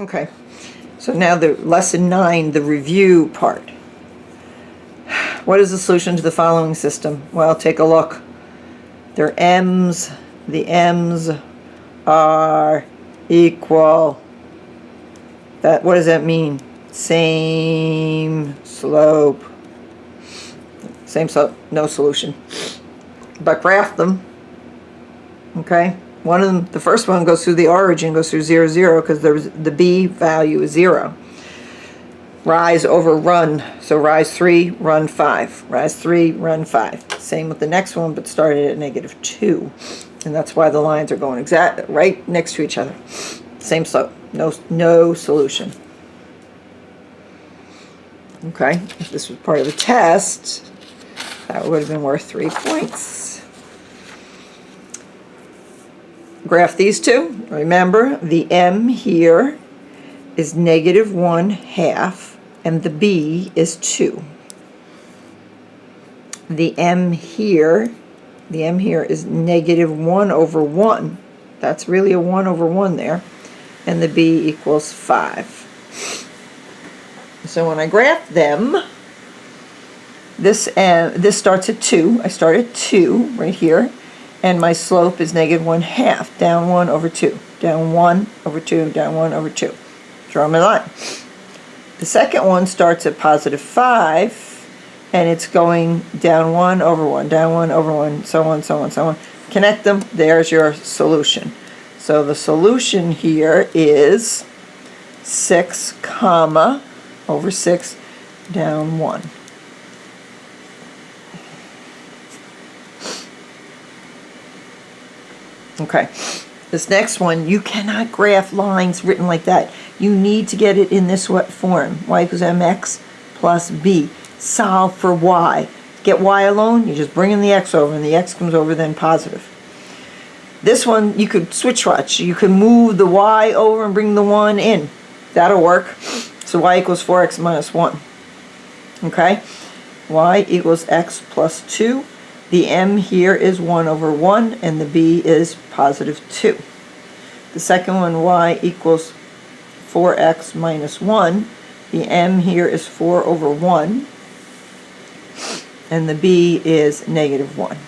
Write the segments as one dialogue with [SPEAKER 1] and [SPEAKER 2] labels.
[SPEAKER 1] Okay, so now the lesson 9, the review part. What is the solution to the following system? Well, take a look. They're m's. The m's are equal. What does that mean? Same slope. Same slope, no solution. But graph them. Okay? One of them, the first one goes through the origin, goes through 0, 0, because the b value is 0. Rise over run. So rise 3, run 5. Rise 3, run 5. Same with the next one, but started at -2. And that's why the lines are going right next to each other. Same slope. No solution. Okay, if this was part of the test, that would have been worth 3 points. Graph these two. Remember, the m here is -1/2, and the b is 2. The m here is -1/1. That's really a 1/1 there. And the b equals 5. So when I graph them, this starts at 2. I start at 2 right here, and my slope is -1/2, down 1/2, down 1/2, down 1/2. Draw my line. The second one starts at +5, and it's going down 1/1, down 1/1, so on, so on, so on. Connect them. There's your solution. So the solution here is 6, over 6, down 1. Okay, this next one, you cannot graph lines written like that. You need to get it in this form. Y equals mx plus b. Solve for y. Get y alone, you just bring in the x over, and the x comes over then positive. This one, you could switch. You could move the y over and bring the 1 in. That'll work. So y equals 4x minus 1. Okay? Y equals x plus 2. The m here is 1/1, and the b is +2. The second one, y equals 4x minus 1. The m here is 4/1, and the b is -1.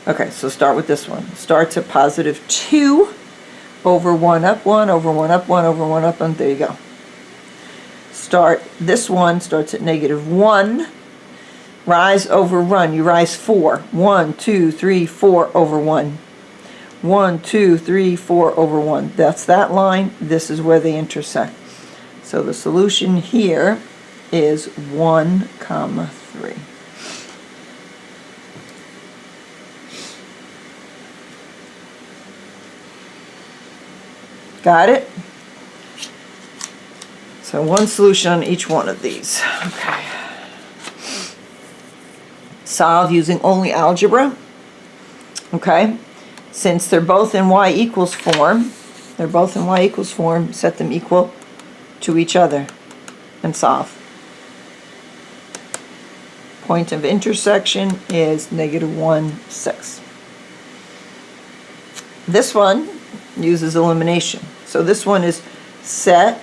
[SPEAKER 1] Okay, so start with this one. Starts at +2 over 1 up, 1 over 1 up, 1 over 1 up, and there you go. This one starts at -1. Rise over run. You rise 4. 1, 2, 3, 4 over 1. 1, 2, 3, 4 over 1. That's that line. This is where they intersect. So the solution here is 1, 3. Got it? So one solution on each one of these. Okay. Solve using only algebra. Okay. Since they're both in y equals form, set them equal to each other and solve. Point of intersection is -1, 6. This one uses elimination. So this one is set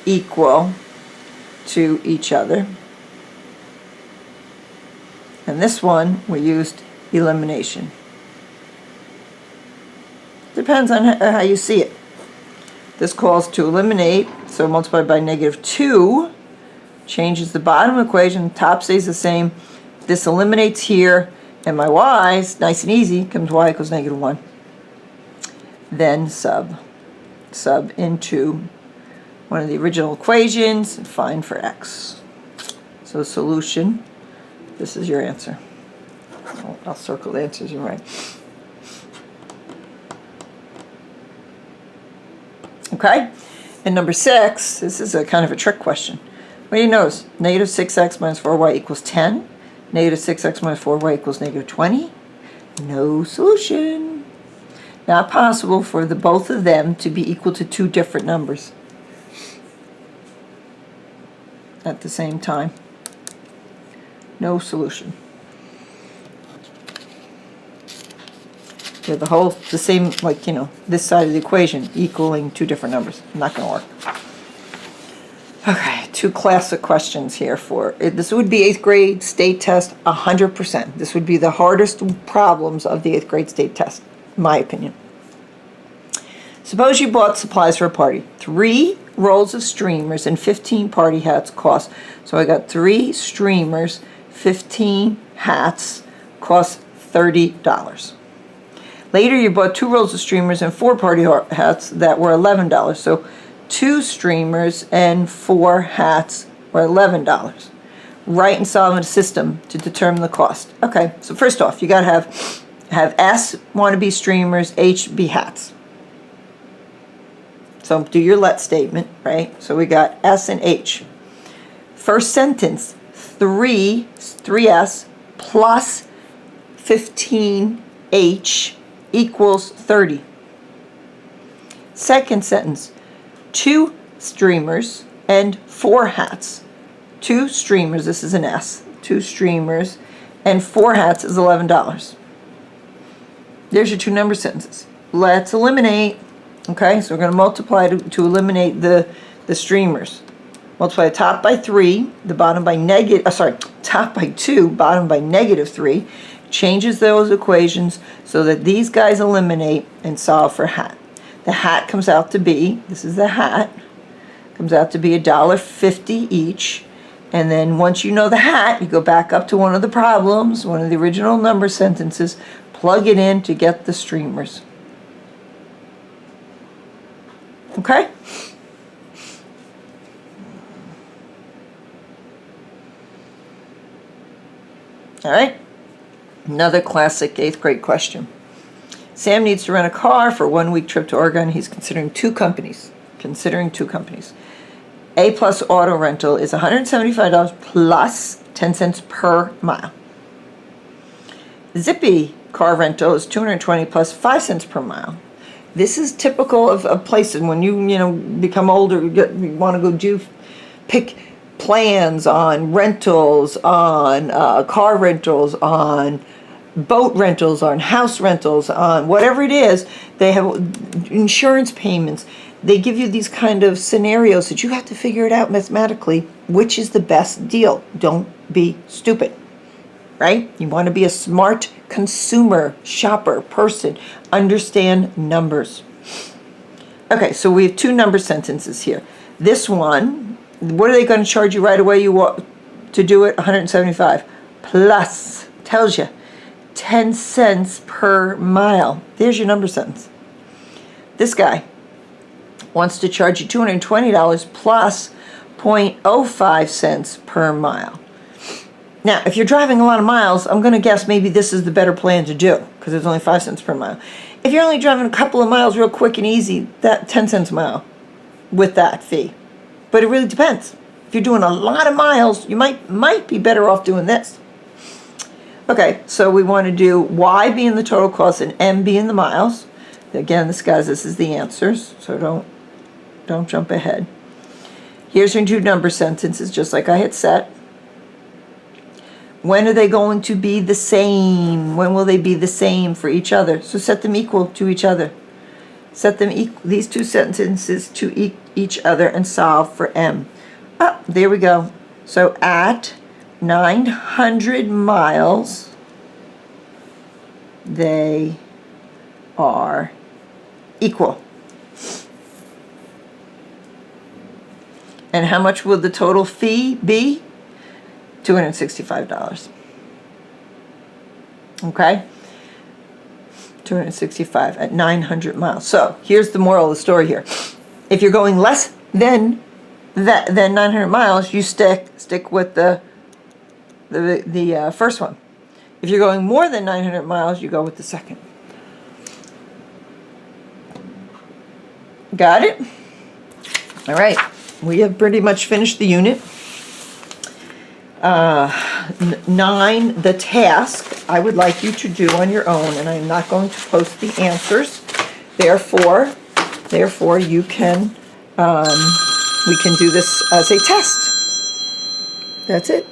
[SPEAKER 1] equal to each other. And this one, we used elimination. Depends on how you see it. This calls to eliminate, so multiplied by -2, changes the bottom equation, top stays the same. This eliminates here, and my y's, nice and easy, comes y equals -1. Then sub into one of the original equations and find for x. So solution, this is your answer. I'll circle the answers, you're right. Okay, and number 6, this is a kind of a trick question. What do you notice? -6x minus 4y equals 10. -6x minus 4y equals -20. No solution. Not possible for both of them to be equal to two different numbers at the same time. No solution. Yeah, the same, like, this side of the equation equaling two different numbers. Not going to work. Okay, two classic questions here this would be 8th grade state test 100%. This would be the hardest problems of the 8th grade state test, in my opinion. Suppose you bought supplies for a party. 3 rolls of streamers and 15 party hats cost. So I got 3 streamers, 15 hats, cost $30. Later you bought 2 rolls of streamers and 4 party hats that were $11. So 2 streamers and 4 hats were $11. Write and solve a system to determine the cost. Okay, so first off, you got to have S wannabe streamers, H be hats. So do your let statement, right? So we got S and H. First sentence, 3S plus 15H equals 30. Second sentence, 2 streamers and 4 hats. 2 streamers, this is an S, 2 streamers and 4 hats is $11. There's your 2 number sentences. Let's eliminate. Okay, so we're going to multiply to eliminate the streamers. Multiply the top by 3, the bottom by top by 2, bottom by -3. Changes those equations so that these guys eliminate and solve for hat. The hat comes out to be, this is the hat, comes out to be $1.50 each. And then once you know the hat, you go back up to one of the problems, one of the original number sentences, plug it in to get the streamers. Okay? All right. Another classic 8th grade question. Sam needs to rent a car for a 1-week trip to Oregon. He's considering 2 companies. A plus auto rental is $175 plus 10 cents per mile. Zippy car rental is $220 plus 5 cents per mile. This is typical of places when you become older, you want to go pick plans on rentals, on car rentals, on boat rentals, on house rentals, on whatever it is. They have insurance payments. They give you these kind of scenarios that you have to figure it out mathematically, which is the best deal. Don't be stupid, right? You want to be a smart consumer, shopper, person. Understand numbers. Okay, so we have 2 number sentences here. This one, what are they going to charge you right away? You want to do it $175 plus, tells you 10 cents per mile. There's your number sentence. This guy wants to charge you $220 plus 0.05 cents per mile. Now, if you're driving a lot of miles, I'm going to guess maybe this is the better plan to do because it's only 5 cents per mile. If you're only driving a couple of miles real quick and easy, that 10 cents a mile with that fee. But it really depends. If you're doing a lot of miles, you might be better off doing this. Okay, so we want to do Y being the total cost and M being the miles. Again, this is the answers, so don't jump ahead. Here's your 2 number sentences, just like I had set. When are they going to be the same? When will they be the same for each other? So set them equal to each other. Set them these 2 sentences to each other and solve for M. Oh, there we go. So at 900 miles, they are equal. And how much will the total fee be? $265. Okay? $265 at 900 miles. So here's the moral of the story here. If you're going less than 900 miles, you stick with the first one. If you're going more than 900 miles, you go with the second. Got it? All right. We have pretty much finished the unit. 9, the task, I would like you to do on your own, and I'm not going to post the answers. Therefore, you can, we can do this as a test. That's it.